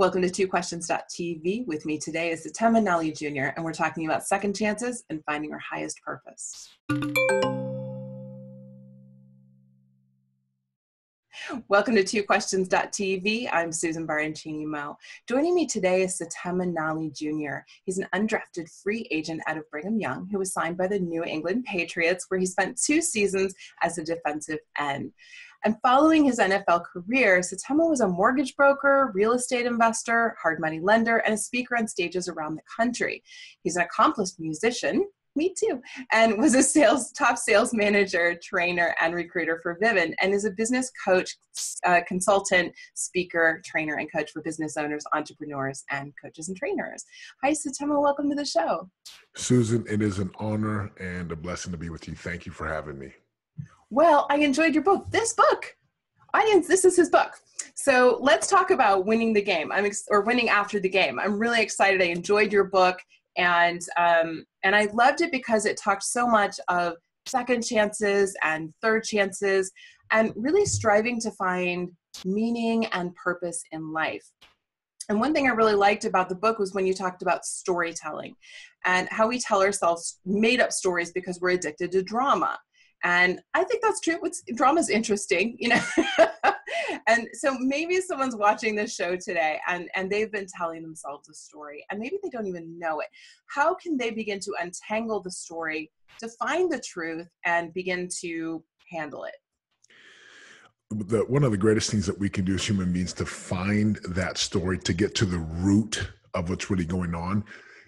Welcome to TwoQuestions.tv. With me today is Setema Nali Jr., and we're talking about second chances and finding our highest purpose. Welcome to TwoQuestions.tv. I'm Susan baroncini-moe. Joining me today is Setema Nali Jr. He's an undrafted free agent out of Brigham Young who was signed by the New England Patriots, where he spent 2 seasons as a defensive end. And following his NFL career, Setema was a mortgage broker, real estate investor, hard money lender, and a speaker on stages around the country. He's an accomplished musician, me too, and was a top sales manager, trainer, and recruiter for Vivint, and is a business coach, consultant, speaker, trainer, and coach for business owners, entrepreneurs, and coaches and trainers. Hi, Setema. Welcome to the show. Susan, it is an honor and a blessing to be with you. Thank you for having me. Well, I enjoyed your book. This book, audience, this is his book. So let's talk about winning the game. Or winning after the game. I'm really excited. I enjoyed your book, and I loved it because it talked so much of second chances and third chances, and really striving to find meaning and purpose in life. And one thing I really liked about the book was when you talked about storytelling and how we tell ourselves made up stories because we're addicted to drama. And I think that's true. Drama is interesting, you know. And so maybe someone's watching this show today and they've been telling themselves a story and maybe they don't even know it. How can they begin to untangle the story to find the truth and begin to handle it? One of the greatest things that we can do as human beings to find that story, to get to the root of what's really going on,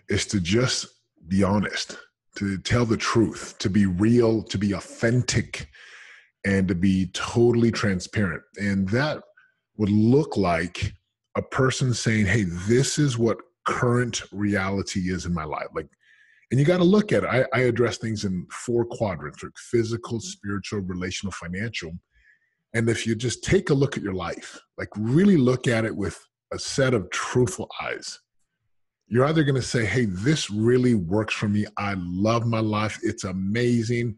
is to just be honest, to tell the truth, to be real, to be authentic, and to be totally transparent. And that would look like a person saying, hey, this is what current reality is in my life. And you got to look at it. I address things in 4 quadrants, like physical, spiritual, relational, financial. And if you just take a look at your life, like really look at it with a set of truthful eyes, you're either going to say, hey, this really works for me. I love my life. It's amazing.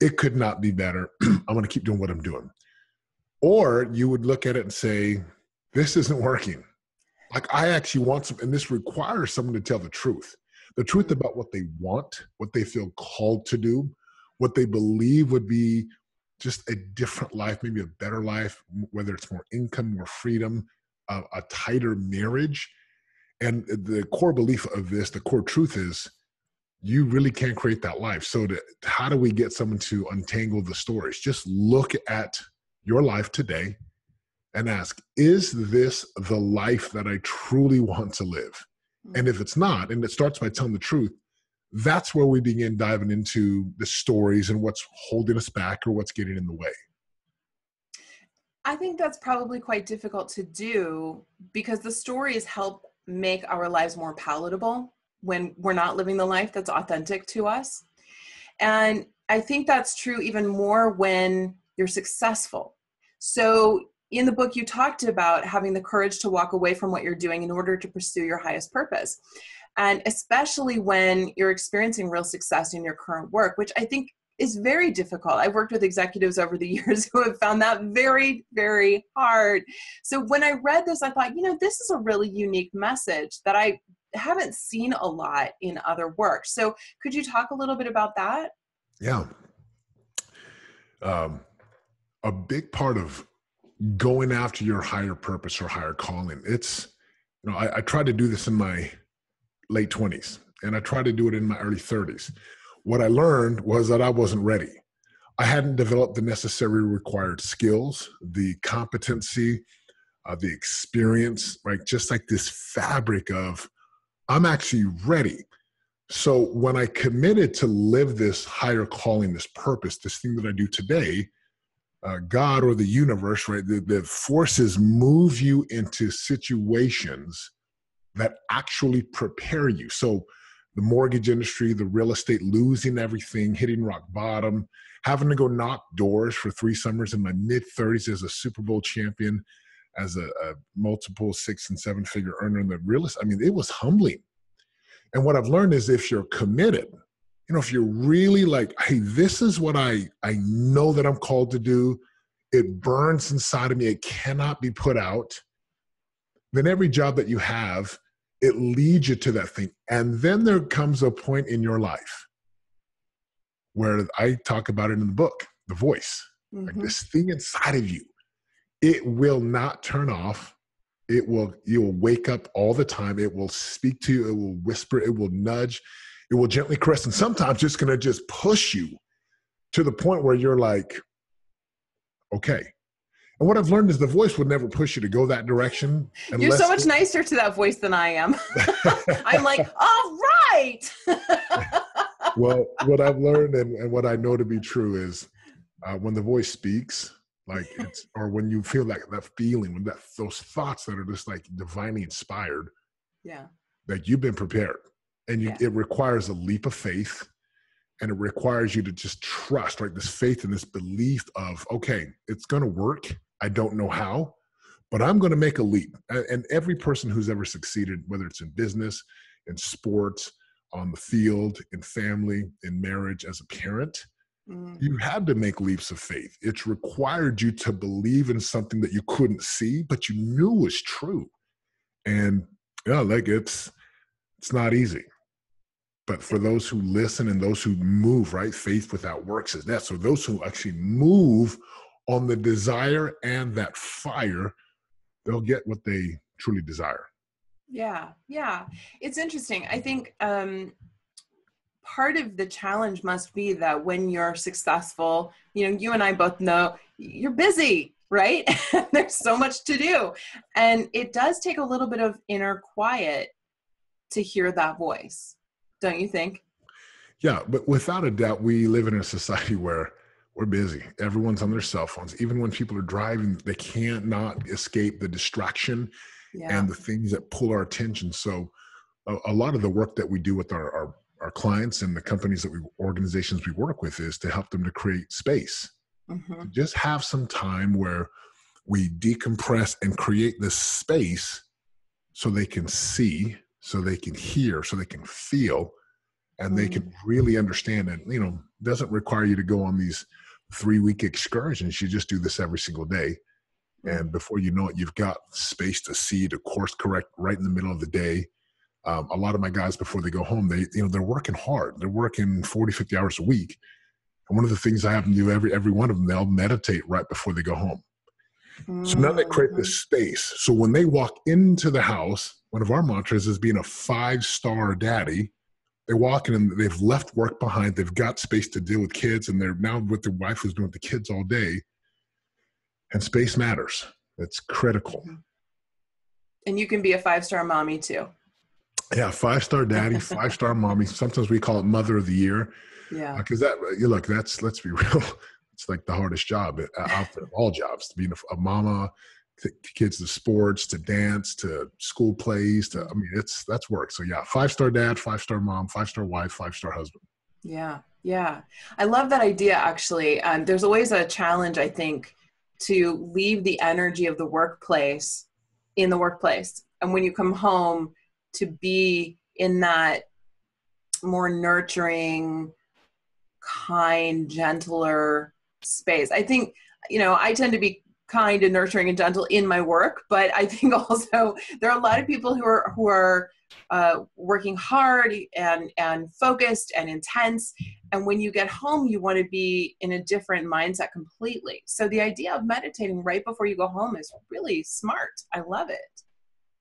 It could not be better. I'm going to keep doing what I'm doing. Or you would look at it and say, this isn't working. Like, I actually want some, and this requires someone to tell the truth about what they want, what they feel called to do, what they believe would be just a different life, maybe a better life, whether it's more income, more freedom, a tighter marriage. And the core belief of this, the core truth is, you really can't create that life. So how do we get someone to untangle the stories? Just look at your life today and ask, is this the life that I truly want to live? And if it's not, and it starts by telling the truth, that's where we begin diving into the stories and what's holding us back or what's getting in the way. I think that's probably quite difficult to do because the stories help make our lives more palatable when we're not living the life that's authentic to us. And I think that's true even more when you're successful. So in the book, you talked about having the courage to walk away from what you're doing in order to pursue your highest purpose. And especially when you're experiencing real success in your current work, which I think is very difficult. I've worked with executives over the years who have found that very, very hard. So when I read this, I thought, this is a really unique message that I haven't seen a lot in other work. So could you talk a little bit about that? Yeah. A big part of going after your higher purpose or higher calling, it's, I tried to do this in my late 20s and I tried to do it in my early 30s. What I learned was that I wasn't ready. I hadn't developed the necessary required skills, the competency, the experience, right? Just like this fabric of, I'm actually ready. So when I committed to live this higher calling, this purpose, this thing that I do today, God or the universe, right? The forces move you into situations that actually prepare you. So the mortgage industry, the real estate, losing everything, hitting rock bottom, having to go knock doors for 3 summers in my mid-30s as a Super Bowl champion, as a multiple 6- and 7-figure earner in the real estate. I mean, it was humbling. And what I've learned is if you're committed, if you're really like, hey, this is what I know that I'm called to do, it burns inside of me, it cannot be put out, then every job that you have, it leads you to that thing. And then there comes a point in your life where I talk about it in the book, the voice, like this thing inside of you, it will not turn off. You'll wake up all the time. It will speak to you. It will whisper. It will nudge. It will gently caress. And sometimes it's going to just push you to the point where you're like, okay. And what I've learned is the voice would never push you to go that direction. You're so much nicer to that voice than I am. I'm like, all right. Well, what I've learned and what I know to be true is when the voice speaks, like or when you feel like that feeling, when those thoughts that are just like divinely inspired, yeah, like you've been prepared, and it requires a leap of faith, and it requires you to just trust, right? This faith and this belief of, okay, it's going to work. I don't know how, but I'm going to make a leap. And every person who's ever succeeded, whether it's in business, in sports, on the field, in family, in marriage, as a parent, you had to make leaps of faith. It's required you to believe in something that you couldn't see, but you knew was true. And like it's not easy. But for those who listen and those who move, right? Faith without works is death. So those who actually move on the desire and that fire, they'll get what they truly desire. Yeah. It's interesting. I think part of the challenge must be that when you're successful, you and I both know you're busy, right? There's so much to do. And it does take a little bit of inner quiet to hear that voice. Don't you think? Yeah, but without a doubt, we live in a society where we're busy. Everyone's on their cell phones. Even when people are driving, they can't not escape the distraction and the things that pull our attention. So a lot of the work that we do with our clients and the companies organizations we work with is to help them to create space. To just have some time where we decompress and create this space so they can see, so they can hear, so they can feel, and they can really understand. And, doesn't require you to go on these 3-week excursions. You just do this every single day. And before you know it, you've got space to see, to course correct right in the middle of the day. A lot of my guys, before they go home, they're working hard. They're working 40, 50 hours a week. And one of the things I have them do, every one of them, they'll meditate right before they go home. So now they create this space. So when they walk into the house, one of our mantras is being a 5-star daddy. They walk in and they've left work behind. They've got space to deal with kids, and they're now with their wife who's been with the kids all day. And space matters. It's critical. And you can be a 5-star mommy too. Yeah, 5-star daddy, 5-star mommy. Sometimes we call it mother of the year. Yeah. Because let's be real. It's like the hardest job out there of all jobs, to be a mama, to kids, to sports, to dance, to school plays, that's work. So yeah, 5-star dad, 5-star mom, 5-star wife, 5-star husband. Yeah. I love that idea, actually. There's always a challenge, I think, to leave the energy of the workplace in the workplace. And when you come home, to be in that more nurturing, kind, gentler space. I think, I tend to be kind and nurturing and gentle in my work, but I think also there are a lot of people who are working hard and focused and intense. And when you get home, you want to be in a different mindset completely. So the idea of meditating right before you go home is really smart. I love it.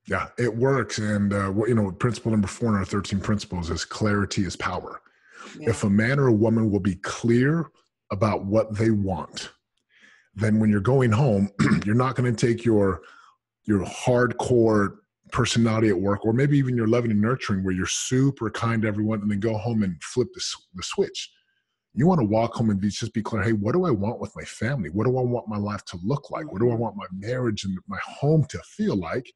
Yeah, it works. And, principle number 4 in our 13 principles is clarity is power. Yeah. If a man or a woman will be clear about what they want, then when you're going home, you're not going to take your hardcore personality at work, or maybe even your loving and nurturing where you're super kind to everyone, and then go home and flip the switch. You want to walk home and just be clear, hey, what do I want with my family? What do I want my life to look like? What do I want my marriage and my home to feel like?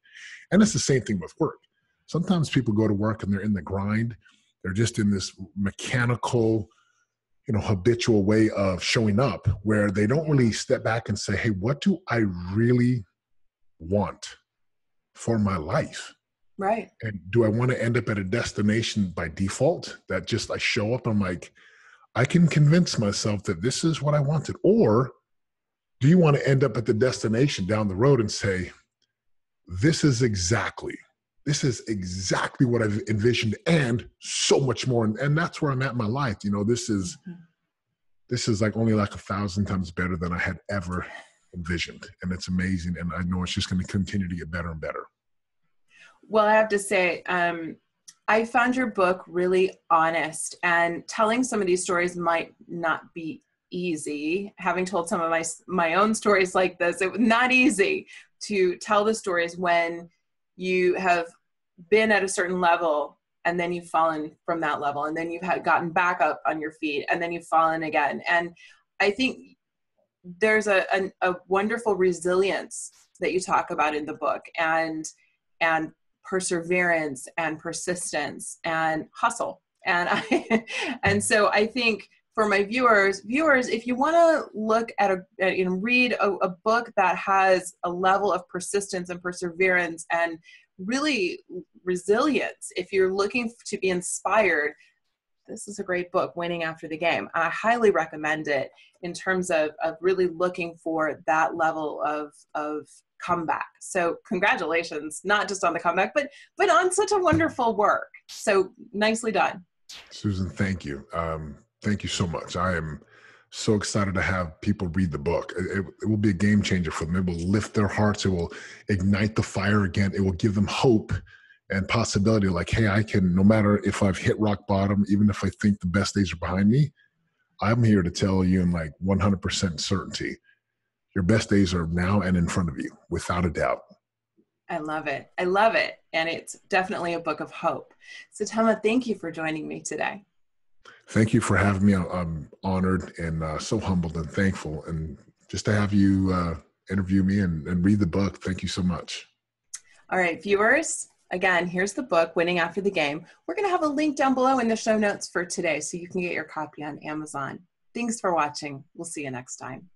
And it's the same thing with work. Sometimes people go to work and they're in the grind. They're just in this mechanical, habitual way of showing up where they don't really step back and say, hey, what do I really want for my life? Right. And do I want to end up at a destination by default that just I show up, I'm like, I can convince myself that this is what I wanted? Or do you want to end up at the destination down the road and say, this is exactly what I've envisioned, and so much more. And that's where I'm at in my life. You know, this is like only like 1,000 times better than I had ever envisioned. And it's amazing. And I know it's just going to continue to get better and better. Well, I have to say, I found your book really honest, and telling some of these stories might not be easy. Having told some of my own stories like this, it was not easy to tell the stories when you have been at a certain level and then you've fallen from that level, and then you've gotten back up on your feet, and then you've fallen again. And I think there's a wonderful resilience that you talk about in the book, and perseverance and persistence and hustle. And so I think for my viewers, if you want to look at read a book that has a level of persistence and perseverance and really resilience, if you're looking to be inspired, this is a great book, Winning After the Game. I highly recommend it in terms of really looking for that level of comeback. So congratulations, not just on the comeback, but on such a wonderful work. So nicely done. Susan, thank you. Thank you so much. I am so excited to have people read the book. It will be a game changer for them. It will lift their hearts. It will ignite the fire again. It will give them hope and possibility. Like, hey, I can, no matter if I've hit rock bottom, even if I think the best days are behind me, I'm here to tell you in like 100% certainty, your best days are now and in front of you, without a doubt. I love it. I love it. And it's definitely a book of hope. Setema, thank you for joining me today. Thank you for having me. I'm honored and so humbled and thankful. And just to have you interview me and read the book. Thank you so much. All right, viewers. Again, here's the book, Winning After the Game. We're going to have a link down below in the show notes for today so you can get your copy on Amazon. Thanks for watching. We'll see you next time.